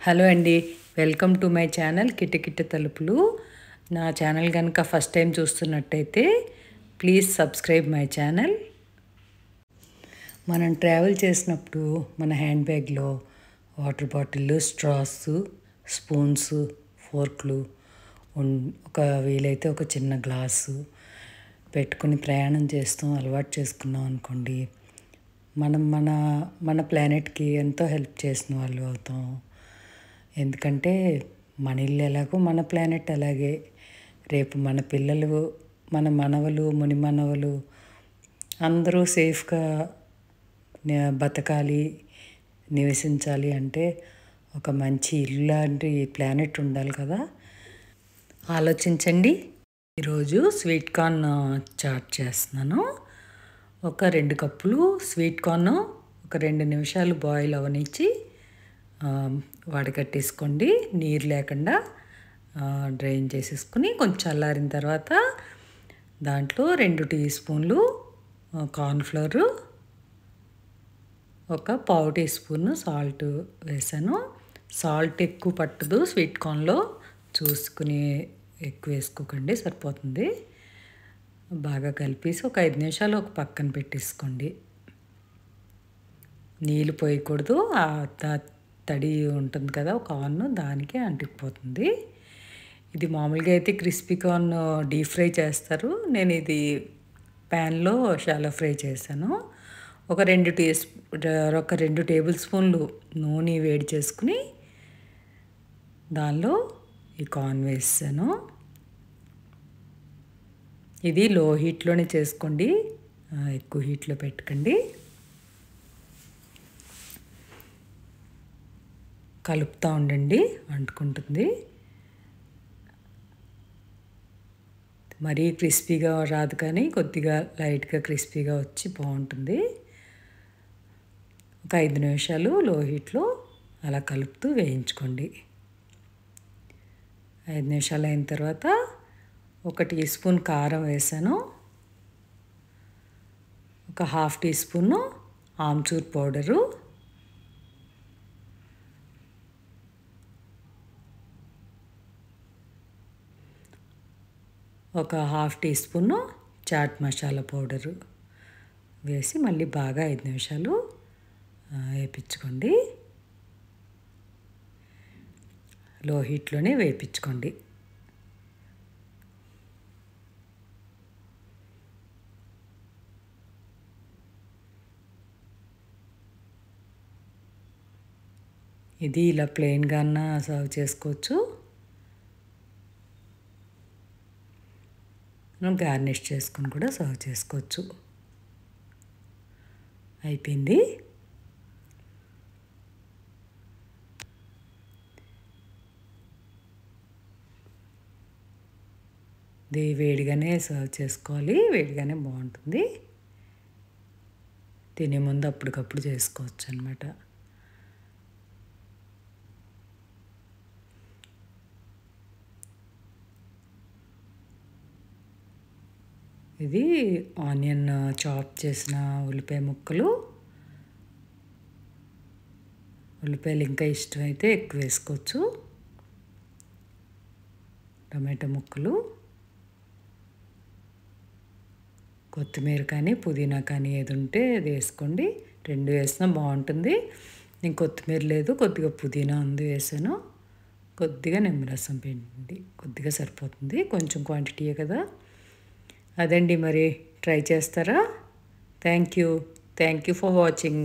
Hello అండి, welcome to my channel కిటకిట తలుపులు. నా ఛానల్ కనుక ఫస్ట్ టైం చూస్తున్నట్టయితే ప్లీజ్ సబ్స్క్రైబ్ మై ఛానల్. మనం ట్రావెల్ చేసినప్పుడు మన హ్యాండ్ బ్యాగ్లో వాటర్ బాటిల్, స్ట్రాస్, స్పూన్స్, ఫోర్క్లు, ఒక వీలైతే ఒక చిన్న గ్లాసు పెట్టుకుని ప్రయాణం చేస్తాం అలవాటు చేసుకున్నాం అనుకోండి, మనం మన మన ప్లానెట్కి ఎంతో హెల్ప్ చేసిన వాళ్ళు అవుతాం. ఎందుకంటే మన ఇల్లు ఎలాగో మన ప్లానెట్ అలాగే రేపు మన పిల్లలు, మన మనవలు, ముని మనవలు అందరూ సేఫ్గా బతకాలి, నివసించాలి అంటే ఒక మంచి ఇల్లు లాంటి ప్లానెట్ ఉండాలి కదా. ఆలోచించండి. ఈరోజు స్వీట్ కార్న్ చాట్ చేస్తున్నాను. ఒక 2 కప్పులు స్వీట్ కార్న్ ఒక 2 నిమిషాలు బాయిల్ అవనిచ్చి వడకట్టేసుకోండి. నీరు లేకుండా డ్రైన్ చేసేసుకుని కొంచెం చల్లారిన తర్వాత దాంట్లో 2 టీ స్పూన్లు కార్న్ఫ్లవరు, ఒక పావు టీ స్పూన్ సాల్ట్ వేసాను. సాల్ట్ ఎక్కువ పట్టదు స్వీట్ కార్న్లో, చూసుకుని ఎక్కువ వేసుకోకండి, సరిపోతుంది. బాగా కలిపేసి ఒక 5 నిమిషాలు ఒక పక్కన పెట్టేసుకోండి. నీళ్ళు పోయకూడదు, తడి ఉంటుంది కదా కార్న్, దానికే అంటుకుపోతుంది. ఇది మామూలుగా అయితే క్రిస్పీ కార్న్ డీప్ ఫ్రై చేస్తారు, నేను ఇది ప్యాన్లో షాలో ఫ్రై చేశాను. ఒక 2 టేబుల్ స్పూన్లు నూనె వేడి చేసుకుని దానిలో ఈ కార్న్ వేసాను. ఇది లో హీట్లోనే చేసుకోండి, ఎక్కువ హీట్లో పెట్టకండి. కలుపుతూ ఉండండి, అంటుకుంటుంది. మరీ క్రిస్పీగా రాదు, కానీ కొద్దిగా లైట్గా క్రిస్పీగా వచ్చి బాగుంటుంది. ఒక 5 నిమిషాలు లో హీట్లో అలా కలుపుతూ వేయించుకోండి. 5 నిమిషాలు అయిన తర్వాత 1 టీ స్పూన్ కారం వేసాను, ఒక half teaspoon amchur powder, ఒక half teaspoon chaat masala powder వేసి మళ్ళీ బాగా 5 నిమిషాలు వేయించుకోండి. లో హీట్లోనే వేయించుకోండి. ఇది ఇలా ప్లెయిన్గా సర్వ్ చేసుకోవచ్చు. మనం గార్నిష్ చేసుకుని కూడా సర్వ్ చేసుకోవచ్చు. అయిపోయింది. ఇది వేడిగానే సర్వ్ చేసుకోవాలి, వేడిగానే బాగుంటుంది. తినే ముందు అప్పటికప్పుడు చేసుకోవచ్చు అన్నమాట. ఇది ఆనియన్ చాప్ చేసిన ఉల్లిపాయ ముక్కలు, ఉల్లిపాయలు ఇంకా ఇష్టమైతే ఎక్కువ వేసుకోవచ్చు. టమాటో ముక్కలు, కొత్తిమీర కానీ పుదీనా కానీ ఏది ఉంటే అది వేసుకోండి. 2 వేసినా బాగుంటుంది. నేను కొత్తిమీర లేదు, కొద్దిగా పుదీనా ఉంది వేసాను. కొద్దిగా నిమ్మరసం పిండి, కొద్దిగా సరిపోతుంది, కొంచెం క్వాంటిటీయే కదా. అదండి, మరి ట్రై చేస్తారా? Thank you for watching.